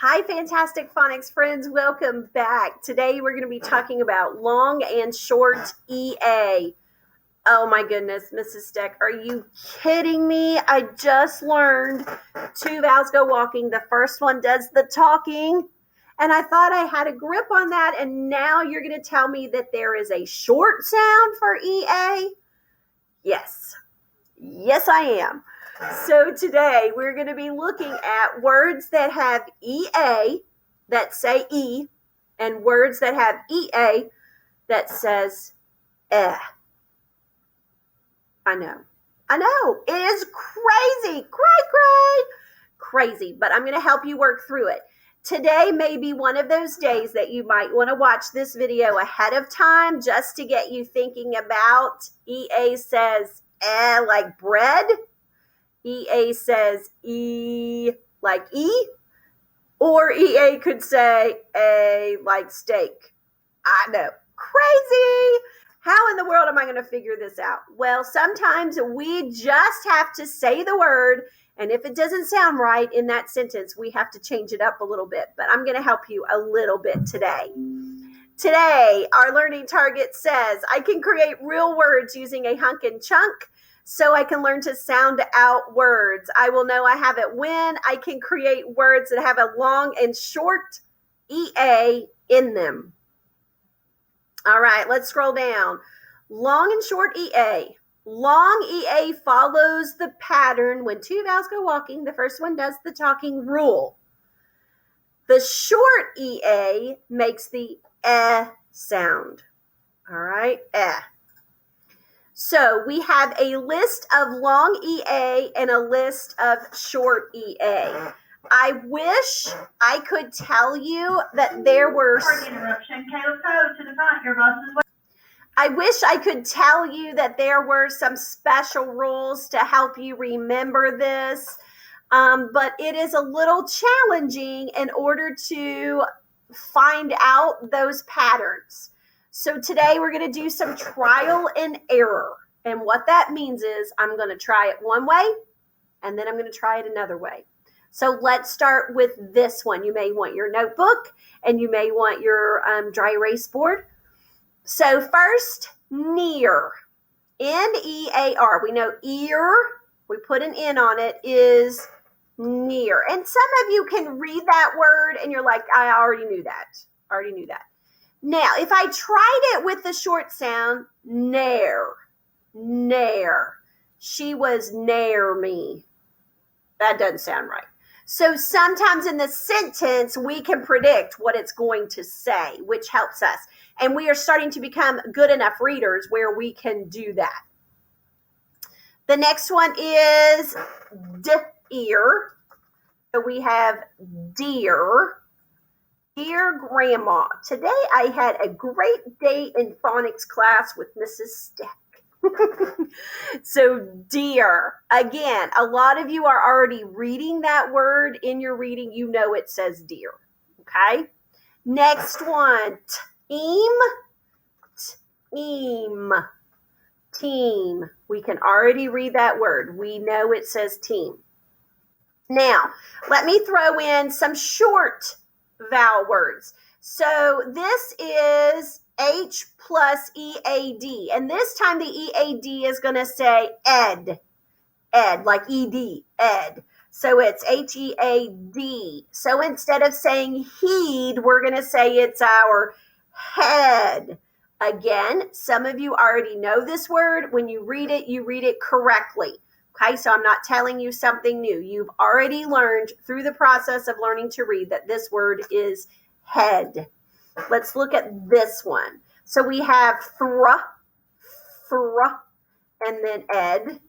Hi, fantastic phonics friends. Welcome back. Today we're going to be talking about long and short EA. Oh my goodness, Mrs. Steck, are you kidding me? I just learned two vowels go walking. The first one does the talking, and I thought I had a grip on that, and now you're going to tell me that there is a short sound for EA? Yes. Yes, I am. So today we're going to be looking at words that have EA that say E and words that have EA that says eh. I know. It is crazy, crazy, but I'm going to help you work through it. Today may be one of those days that you might want to watch this video ahead of time just to get you thinking about EA says eh like bread. EA says E like E, or EA could say A like steak. I know, crazy. How in the world am I going to figure this out? Well, sometimes we just have to say the word, and if it doesn't sound right in that sentence, we have to change it up a little bit, but I'm going to help you a little bit today. Today, our learning target says, I can create real words using a hunk and chunk, so I can learn to sound out words. I will know I have it when I can create words that have a long and short EA in them. All right, let's scroll down. Long and short EA. Long EA follows the pattern when two vowels go walking. The first one does the talking rule. The short EA makes the eh sound. All right, eh. So we have a list of long EA and a list of short EA. I wish I could tell you that there were... Pardon the interruption. Caleb Cove to the front. Your boss is... I wish I could tell you that there were some special rules to help you remember this, but it is a little challenging in order to find out those patterns. So today we're going to do some trial and error. And what that means is I'm going to try it one way, and then I'm going to try it another way. So let's start with this one. You may want your notebook, and you may want your dry erase board. So first, near. N-E-A-R. We know ear, we put an N on it, is near. And some of you can read that word, and you're like, I already knew that. Now, if I tried it with the short sound, near. She was near me. That doesn't sound right. So sometimes in the sentence, we can predict what it's going to say, which helps us. And we are starting to become good enough readers where we can do that. The next one is dear. So we have dear. Dear Grandma, today I had a great day in phonics class with Mrs. Steck. So dear, again, a lot of you are already reading that word in your reading. You know it says dear, okay? Next one, team. We can already read that word. We know it says team. Now, let me throw in some short vowel words. So this is H plus EAD. And this time the EAD is going to say ed, like ED, ed. So it's HEAD. So instead of saying heed, we're going to say it's our head. Again, some of you already know this word. When you read it correctly. Okay, so I'm not telling you something new. You've already learned through the process of learning to read that this word is head. Let's look at this one. So we have thra, and then ed.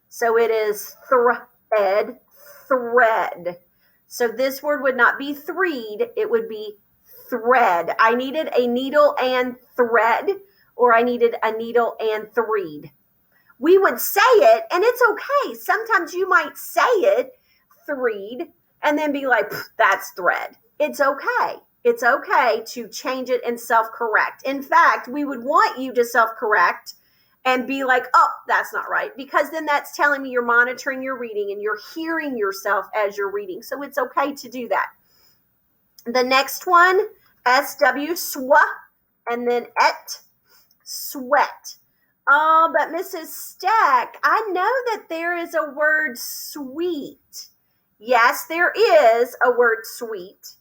So it is thread, thread. So this word would not be threed, it would be thread. I needed a needle and thread, or I needed a needle and threed. We would say it, and it's okay. Sometimes you might say it, threed, and then be like, that's thread. It's okay. It's okay to change it and self-correct. In fact, we would want you to self-correct and be like, oh, that's not right. Because then that's telling me you're monitoring your reading and you're hearing yourself as you're reading. So it's okay to do that. The next one, SW, swa, and then et, sweat. Oh, but Mrs. Stack, I know that there is a word sweet. Yes, there is a word sweet,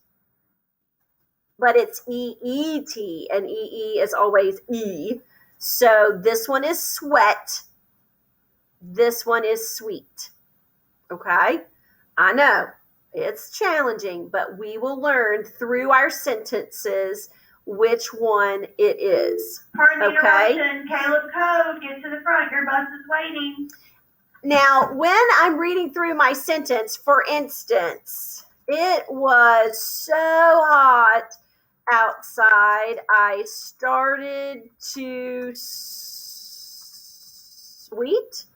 but it's EET, and EE is always E. So this one is sweat. This one is sweet. Okay? I know it's challenging, but we will learn through our sentences which one it is. Pardon the Okay? interruption. Caleb Code, get to the front. Your bus is waiting. Now, when I'm reading through my sentence, for instance, it was so hot outside, I started to sweet?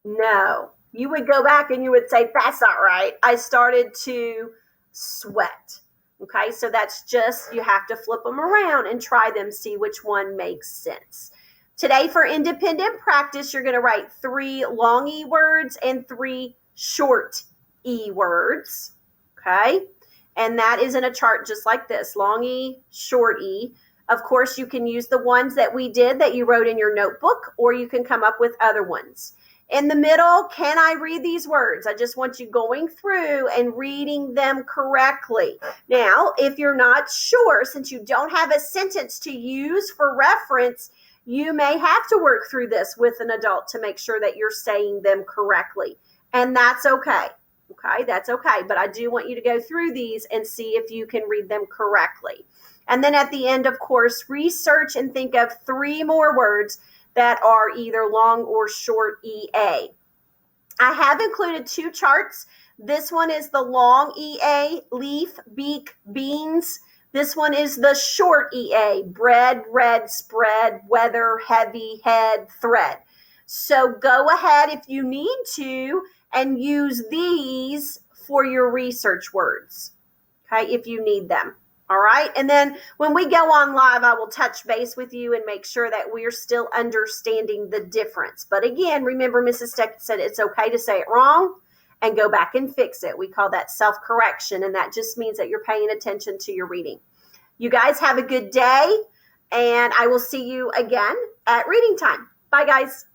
No. You would go back and you would say, that's not right. I started to sweat. Okay, so that's just, you have to flip them around and try them, see which one makes sense. Today for independent practice, you're going to write 3 long E words and 3 short E words. Okay, and that is in a chart just like this, long E, short E. Of course, you can use the ones that we did that you wrote in your notebook, or you can come up with other ones. In the middle, can I read these words? I just want you going through and reading them correctly. Now, if you're not sure, since you don't have a sentence to use for reference, you may have to work through this with an adult to make sure that you're saying them correctly. And that's okay. Okay, that's okay. But I do want you to go through these and see if you can read them correctly. And then at the end, of course, research and think of 3 more words that are either long or short EA. I have included 2 charts. This one is the long EA, leaf, beak, beans. This one is the short EA, bread, red, spread, weather, heavy, head, thread. So go ahead if you need to and use these for your research words, okay, if you need them. All right. And then when we go on live, I will touch base with you and make sure that we're still understanding the difference. But again, remember, Mrs. Steck said it's okay to say it wrong and go back and fix it. We call that self-correction, and that just means that you're paying attention to your reading. You guys have a good day, and I will see you again at reading time. Bye, guys.